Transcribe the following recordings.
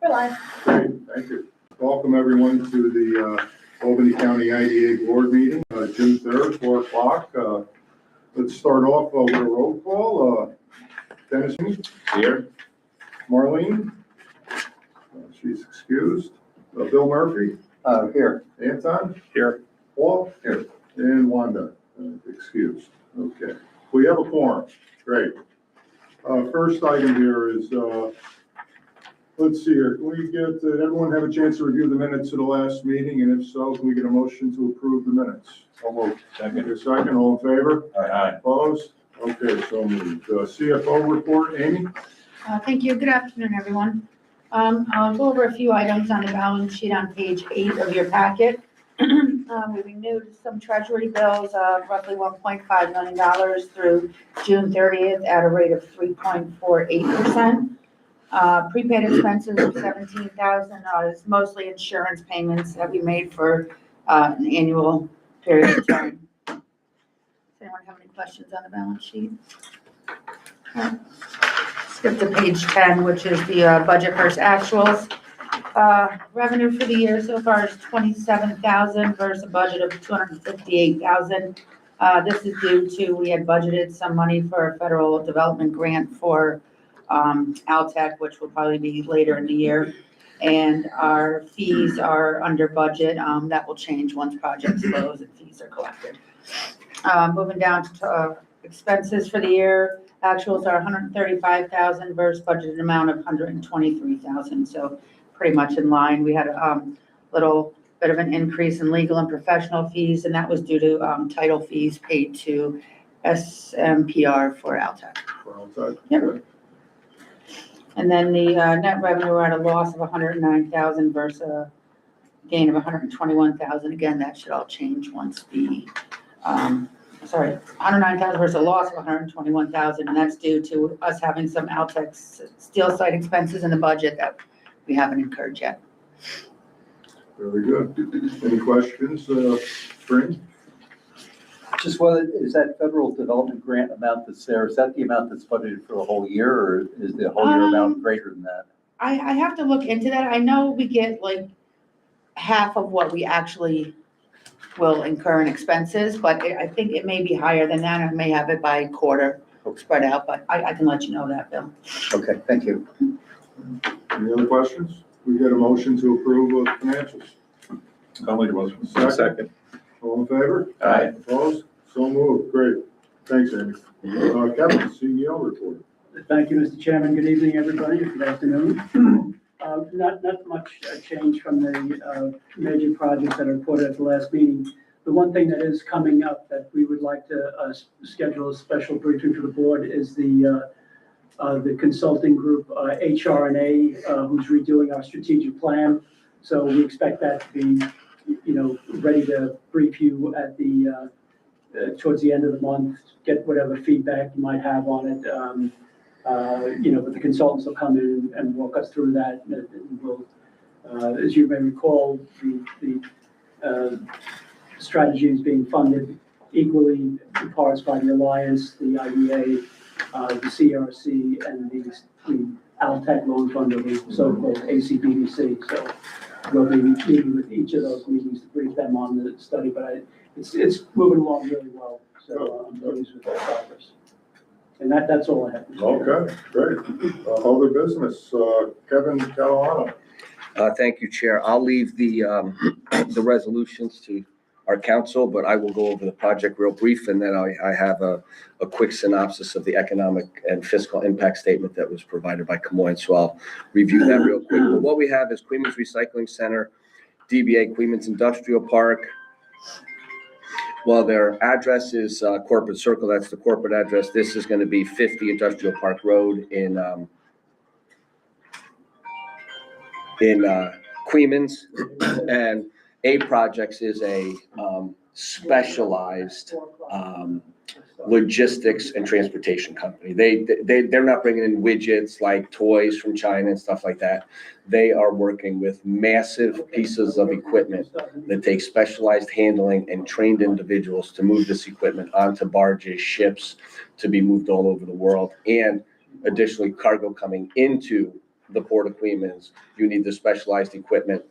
We're live. Great, thank you. Welcome everyone to the Albany County IDA Board meeting, June 3rd, 4 o'clock. Let's start off with a roll call. Dennis here. Marlene, she's excused. Bill Murphy here. Anton here. Paul here. And Wanda excused. Okay, we have a quorum. Great. First item here is let's see here. Can we get, did everyone have a chance to review the minutes of the last meeting? And if so, can we get a motion to approve the minutes? So moved. Second. A second, all in favor? Aye. Opposed? Okay, so moved. CFO report, Amy? Thank you. Good afternoon, everyone. I'll go over a few items on the balance sheet on page 8 of your packet. We renewed some treasury bills, roughly $1.5 million through June 30th at a rate of 3.48%. Prepaid expenses of $17,000 is mostly insurance payments that we made for an annual period of time. Does anyone have any questions on the balance sheet? Skip to page 10, which is the budget versus actuals. Revenue for the year so far is $27,000 versus a budget of $258,000. This is due to, we had budgeted some money for a federal development grant for Altech, which will probably be later in the year. And our fees are under budget. That will change once projects close and fees are collected. Moving down to expenses for the year, actuals are $135,000 versus budgeted amount of $123,000. So pretty much in line. We had a little bit of an increase in legal and professional fees, and that was due to title fees paid to SMPR for Altech. Yep. And then the net revenue, we're at a loss of $109,000 versus a gain of $121,000. Again, that should all change once the, $109,000 versus a loss of $121,000, and that's due to us having some Altech steel site expenses in the budget that we haven't incurred yet. Very good. Any questions, Spring? Just whether, is that federal development grant amount that's there, is that the amount that's budgeted for the whole year, or is the whole year amount greater than that? I have to look into that. I know we get like half of what we actually will incur in expenses, but I think it may be higher than that. I may have it by quarter spread out, but I can let you know that, Bill. Okay, thank you. Any other questions? We get a motion to approve of financials. I'll make a motion. Second. All in favor? Aye. Opposed? So moved. Great. Thanks, Amy. Kevin, CEO report. Thank you, Mr. Chairman. Good evening, everybody. Good afternoon. Not much change from the major projects that I reported at the last meeting. The one thing that is coming up that we would like to schedule a special briefing for the board is the consulting group, HR&A, who's redoing our strategic plan. So we expect that to be, ready to brief you at the towards the end of the month, get whatever feedback you might have on it. But the consultants will come in and walk us through that. And we'll, as you may recall, the strategy is being funded equally in parts by the Alliance, the IDA, the CRC, and the Altech loan fund, the so-called ACIDA. So we'll be meeting with each of those meetings to brief them on the study, but it's moving along really well. So I'm pleased with that progress. And that's all I have. Okay, great. Other business, Kevin Catalano. Thank you, Chair. I'll leave the resolutions to our council, but I will go over the project real brief, and then I have a quick synopsis of the economic and fiscal impact statement that was provided by Camoin, so I'll review that real quick. But what we have is Queens Recycling Center, DBA Queens Industrial Park. Well, their address is Corporate Circle. That's the corporate address. This is going to be 50 Industrial Park Road in Queens, and A Projects is a specialized logistics and transportation company. They're not bringing in widgets like toys from China and stuff like that. They are working with massive pieces of equipment that take specialized handling and trained individuals to move this equipment onto barges, ships, to be moved all over the world, and additionally cargo coming into the Port of Queens, you need the specialized equipment.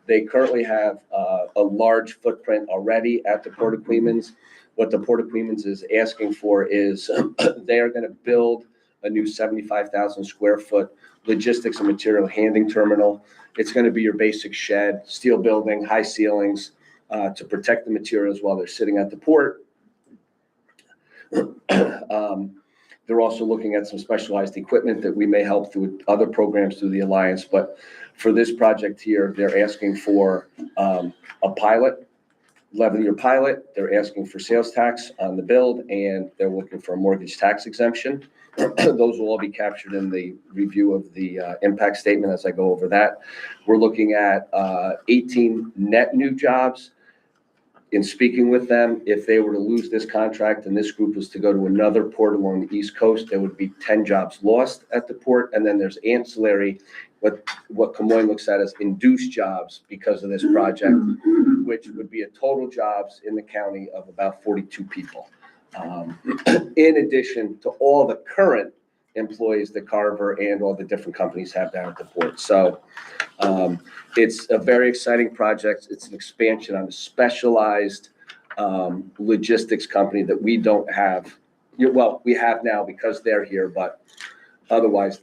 They currently have a large footprint already at the Port of Queens. What the Port of Queens is asking for is they are going to build a new 75,000 square foot logistics and material handling terminal. It's going to be your basic shed, steel building, high ceilings to protect the materials while they're sitting at the port. They're also looking at some specialized equipment that we may help through other programs through the Alliance. But for this project here, they're asking for a pilot, 11-year pilot. They're asking for sales tax on the build, and they're looking for a mortgage tax exemption. Those will all be captured in the review of the impact statement as I go over that. We're looking at 18 net new jobs. In speaking with them, if they were to lose this contract and this group was to go to another port along the East Coast, there would be 10 jobs lost at the port. And then there's ancillary, what Camoin looks at as induced jobs because of this project, which would be a total jobs in the county of about 42 people. In addition to all the current employees that Carver and all the different companies have down at the port. So it's a very exciting project. It's an expansion on a specialized logistics company that we don't have. Well, we have now because they're here, but otherwise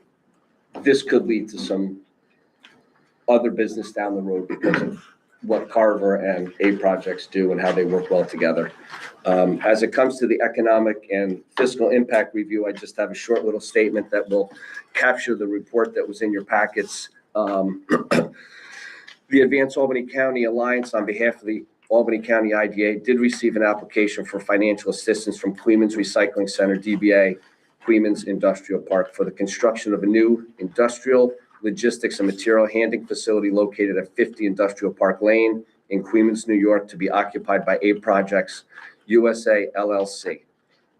this could lead to some other business down the road because of what Carver and A projects do and how they work well together. As it comes to the economic and fiscal impact review, I just have a short little statement that will capture the report that was in your packets. The Advance Albany County Alliance, on behalf of the Albany County IDA, did receive an application for financial assistance from Queens Recycling Center, DBA, Queens Industrial Park, for the construction of a new industrial logistics and material handling facility located at 50 Industrial Park Lane in Queens, New York, to be occupied by A Projects USA LLC.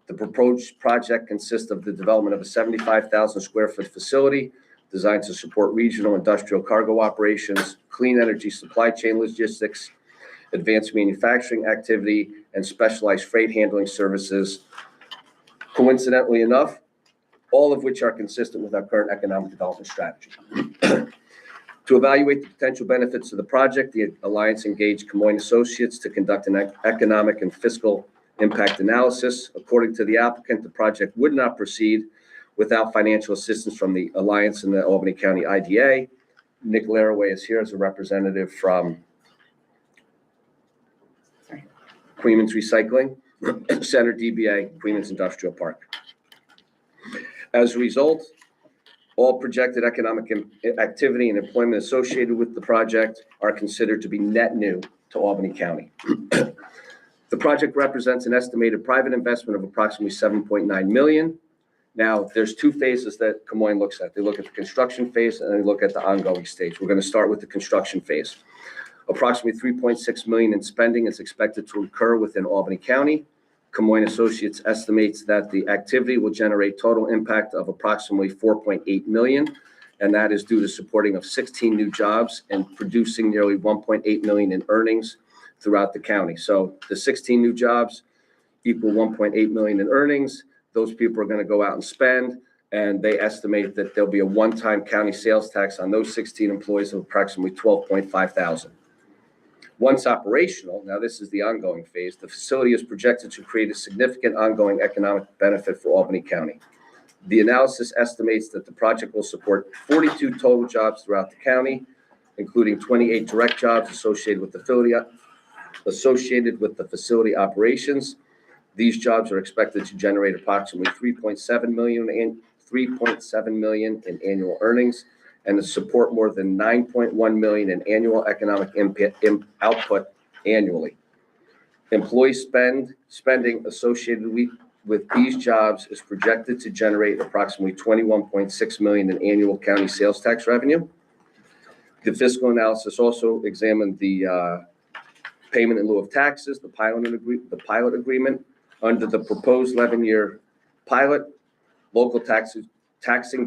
The proposed project consists of the development of a 75,000 square foot facility designed to support regional industrial cargo operations, clean energy supply chain logistics, advanced manufacturing activity, and specialized freight handling services. Coincidentally enough, all of which are consistent with our current economic development strategy. To evaluate the potential benefits of the project, the Alliance engaged Camoin Associates to conduct an economic and fiscal impact analysis. According to the applicant, the project would not proceed without financial assistance from the Alliance and the Albany County IDA. Nick Laraway is here as a representative from Queens Recycling Center, DBA, Queens Industrial Park. As a result, all projected economic activity and employment associated with the project are considered to be net new to Albany County. The project represents an estimated private investment of approximately $7.9 million. Now, there's two phases that Camoin looks at. They look at the construction phase and they look at the ongoing stage. We're going to start with the construction phase. Approximately $3.6 million in spending is expected to occur within Albany County. Camoin Associates estimates that the activity will generate total impact of approximately $4.8 million, and that is due to supporting of 16 new jobs and producing nearly $1.8 million in earnings throughout the county. So the 16 new jobs equal $1.8 million in earnings. Those people are going to go out and spend, and they estimate that there'll be a one-time county sales tax on those 16 employees of approximately $12.5 thousand. Once operational, now this is the ongoing phase, the facility is projected to create a significant ongoing economic benefit for Albany County. The analysis estimates that the project will support 42 total jobs throughout the county, including 28 direct jobs associated with the facility operations. These jobs are expected to generate approximately $3.7 million in annual earnings, and to support more than $9.1 million in annual economic output annually. Employee spending associated with these jobs is projected to generate approximately $21.6 million in annual county sales tax revenue. The fiscal analysis also examined the payment in lieu of taxes, the pilot agreement. Under the proposed 11-year pilot, local taxing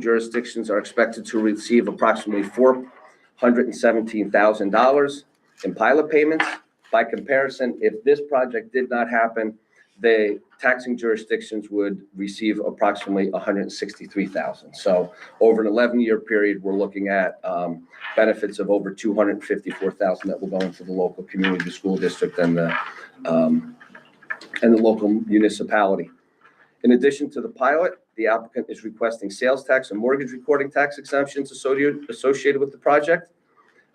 jurisdictions are expected to receive approximately $417,000 in pilot payments. By comparison, if this project did not happen, the taxing jurisdictions would receive approximately $163,000. So over an 11-year period, we're looking at benefits of over $254,000 that will go into the local community, the school district, and the local municipality. In addition to the pilot, the applicant is requesting sales tax and mortgage recording tax exemptions associated with the project.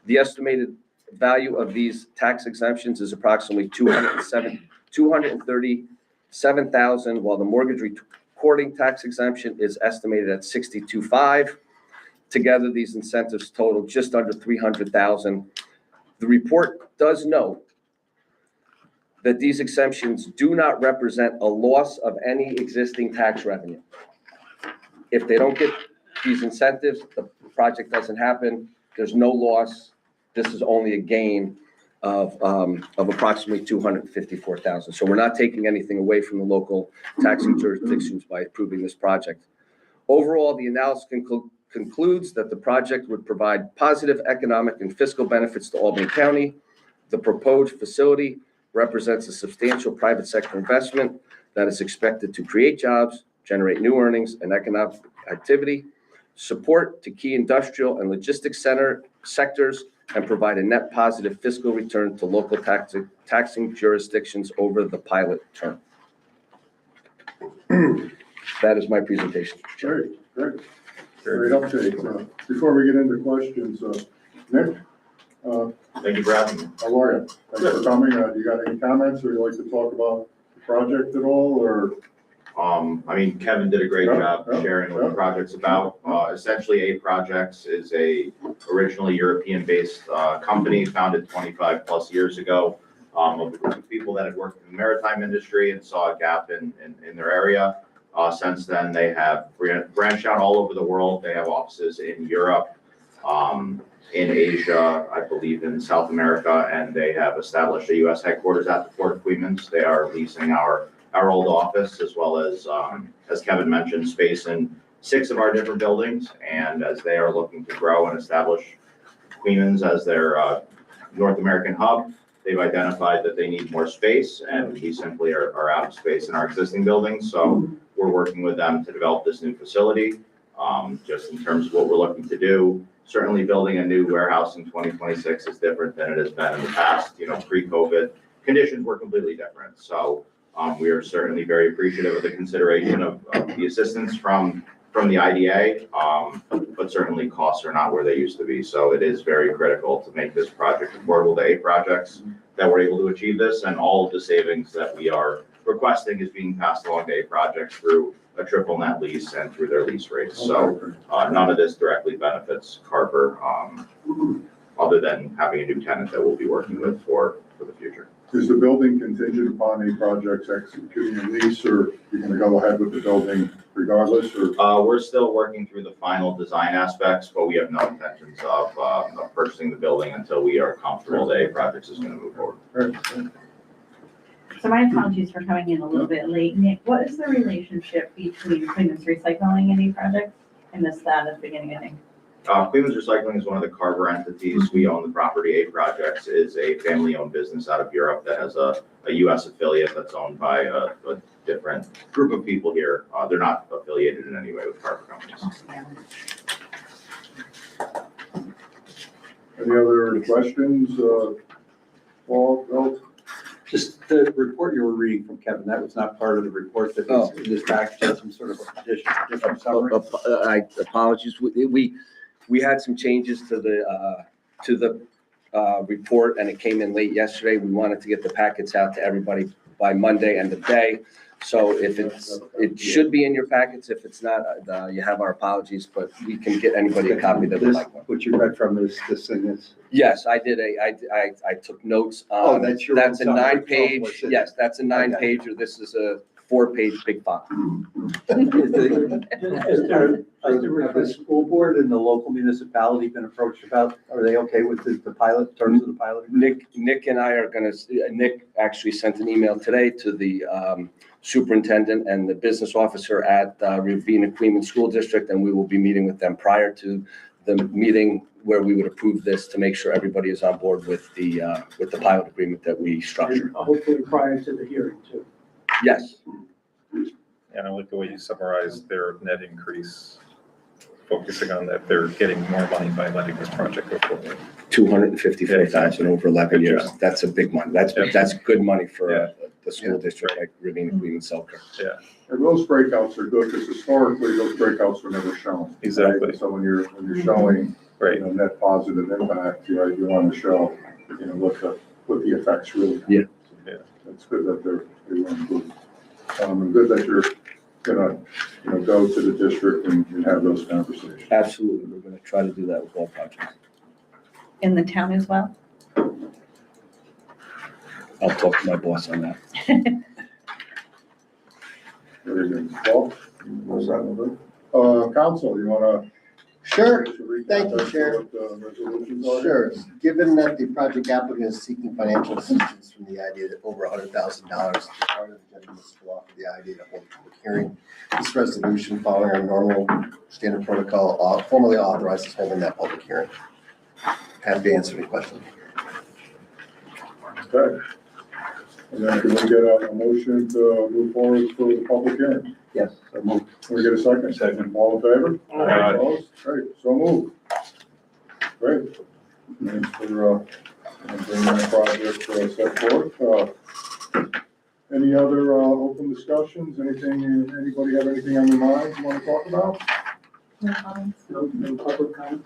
The estimated value of these tax exemptions is approximately $237,000, while the mortgage recording tax exemption is estimated at $62,500. Together, these incentives total just under $300,000. The report does note that these exemptions do not represent a loss of any existing tax revenue. If they don't get these incentives, the project doesn't happen, there's no loss. This is only a gain of approximately $254,000. So we're not taking anything away from the local taxing jurisdictions by approving this project. Overall, the analysis concludes that the project would provide positive economic and fiscal benefits to Albany County. The proposed facility represents a substantial private sector investment that is expected to create jobs, generate new earnings and economic activity, support to key industrial and logistics sectors, and provide a net positive fiscal return to local taxing jurisdictions over the pilot term. That is my presentation. Great, great. Great update. Before we get into questions, Nick? Thank you for having me. How are you? Thanks for coming. You got any comments, or you like to talk about the project at all, or? I mean, Kevin did a great job sharing what the project's about. Essentially, A Projects is a originally European-based company founded 25 plus years ago of a group of people that had worked in the maritime industry and saw a gap in their area. Since then, they have branched out all over the world. They have offices in Europe, in Asia, I believe in South America, and they have established a U.S. headquarters at the Port of Queens. They are leasing our old office, as well as Kevin mentioned, space in 6 of our different buildings. And as they are looking to grow and establish Queens as their North American hub, they've identified that they need more space, and we simply are out of space in our existing buildings. So we're working with them to develop this new facility. Just in terms of what we're looking to do, certainly building a new warehouse in 2026 is different than it has been in the past. You know, pre-COVID, conditions were completely different. So we are certainly very appreciative of the consideration of the assistance from the IDA, but certainly costs are not where they used to be. So it is very critical to make this project affordable to A Projects that we're able to achieve this, and all of the savings that we are requesting is being passed along to A Projects through a triple net lease and through their lease rates. So none of this directly benefits Carver, other than having a new tenant that we'll be working with for the future. Is the building contingent upon A Projects executing a lease, or you're going to go ahead with the building regardless, or? We're still working through the final design aspects, but we have no intentions of purchasing the building until we are comfortable that A Projects is going to move forward. So my apologies for coming in a little bit late. Nick, what is the relationship between Queens Recycling and A Projects? I missed that at the beginning, I think. Queens Recycling is one of the Carver entities. We own the property. A Projects is a family-owned business out of Europe that has a U.S. affiliate that's owned by a different group of people here. They're not affiliated in any way with Carver companies. Any other questions? Paul, Bill? Just the report you were reading from Kevin, that was not part of the report that was in this package, just some sort of additional summary. Apologies. We had some changes to the report, and it came in late yesterday. We wanted to get the packets out to everybody by Monday end of day. So if it should be in your packets. If it's not, you have our apologies, but we can get anybody a copy that would like one. What you read from this thing is. Yes, I did I took notes. Oh, that's your. That's a summary. 9-page, yes, that's a 9-pager. This is a 4-page big font. Has The school board and the local municipality been approached about, are they okay with the pilot, terms of the pilot? Nick and I are Nick actually sent an email today to the superintendent and the business officer at Ravenna Queens School District, and we will be meeting with them prior to the meeting where we would approve this to make sure everybody is on board with the pilot agreement that we structured. Hopefully prior to the hearing too. Yes, And I like the way you summarized their net increase, focusing on that they're getting more money by letting this project go forward. 254,000 over 11 Good years. job. That's a big money. That's good money for the school district like Ravenna, Queen, and Selkirk. And those breakouts are good, because historically, those breakouts were never shown. right? Exactly. So when you're showing, Right. net positive impact, you want to show, what the effects really are. Yeah. Yeah. It's good that they were included. And good that you're gonna, go to the district and have those conversations. Absolutely. We're going to try to do that with all projects. In the town as well? I'll talk to my boss on that. Very good. Paul? Council, you wanna? Sure, recap thank you, as to Chair. what the resolutions are? Sure. Given that the project applicant is seeking financial assistance from the IDA to over $100,000, the Department of Justice will offer the IDA to hold a public hearing. This resolution, following our normal standard protocol, formally authorizes holding that public hearing. Happy to answer any questions. Okay. And then can we get a motion to move forward for the public hearing? Yes, so moved. Can we get a second? Second. All in favor? Aye. Opposed? Great, so moved. Great. Thanks for, bringing that project, set forth. Any other, open discussions? Anybody have anything on their mind you want to talk about? No public comment?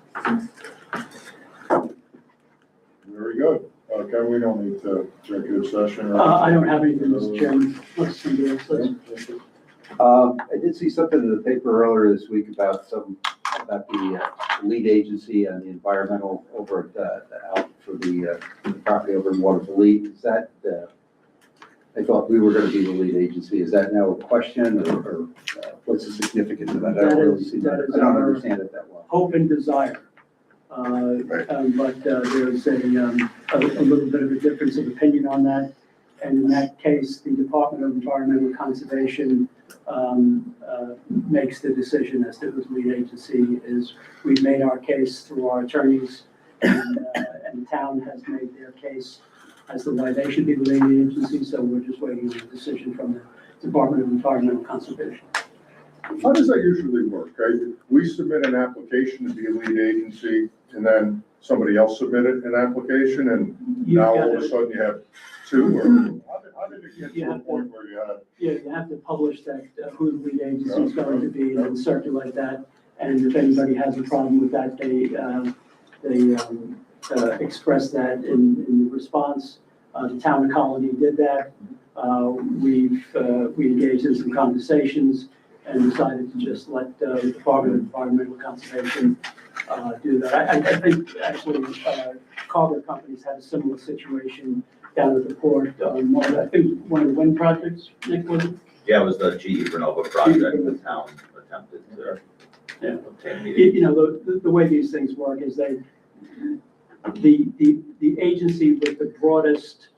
Very good. Kevin, we don't need to executive session or? I don't have anything, Mr. Chairman. Unless somebody else does. I did see something in the paper earlier this week about the lead agency and the environmental over at, out for the property over in Waterville. Is that, I thought we were gonna be the lead agency. Is that now a question or what's the significance of that? I don't really see that. I don't understand it that well. Hope and desire. But there's a little bit of a difference of opinion on that. And in that case, the Department of Environmental Conservation makes the decision as to whose lead agency is. We've made our case through our attorneys, and the town has made their case as to why they should be the lead agency, so we're just waiting on a decision from the Department of Environmental Conservation. How does that usually work? We submit an application to be a lead agency, and then somebody else submitted an application, and now all of a sudden you have two, or how did it get to a point where you had? Yeah, you have to publish that, who the lead agency is going to be, and then circulate that. And if anybody has a problem with that, they express that in the response. The town of Colony did that. We engaged in some conversations and decided to just let the Department of Environmental Conservation do that. I think actually cargo companies had a similar situation down at the port. I think one of the wind projects, Nick, was it? Yeah, it was the GE Vernova project, the town attempted to Yeah. obtain meeting. You know, the way these things work is the agency with the broadest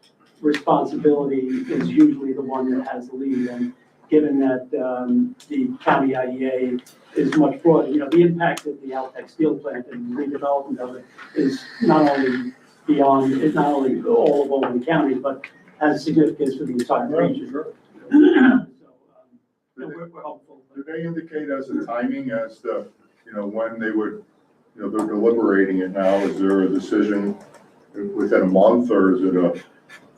responsibility is usually the one that has the lead. And given that the county IDA is much broader, the impact of the Altex steel plant and redevelopment of it is not only it's not only all of Albany County, but has significance for the entire region. Sure. So, we're hopeful. Did they indicate as a timing as to, when they would, they're deliberating it now, is there a decision within a month, or is it a?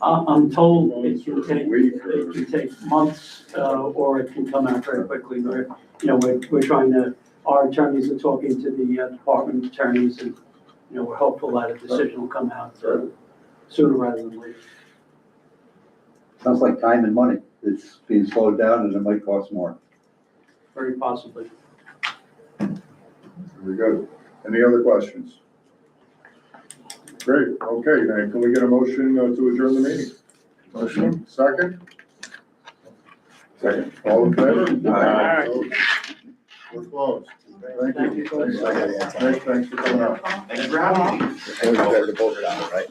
I'm told it can Months or a take, week, or- it can take months, or it can come out very quickly. We're trying to, our attorneys are talking to the department attorneys, and, we're hopeful that a decision will come out sooner rather than later. Sounds like time and money. It's being slowed down and it might cost more. Very possibly. Very good. Any other questions? Great, okay, then can we get a motion to adjourn the meeting? Motion. Second? Second. All in favor? Aye. We're closed. Thank Thank you. you, folks. Thanks for coming out. Thanks for having me. And we're better to vote it out, right?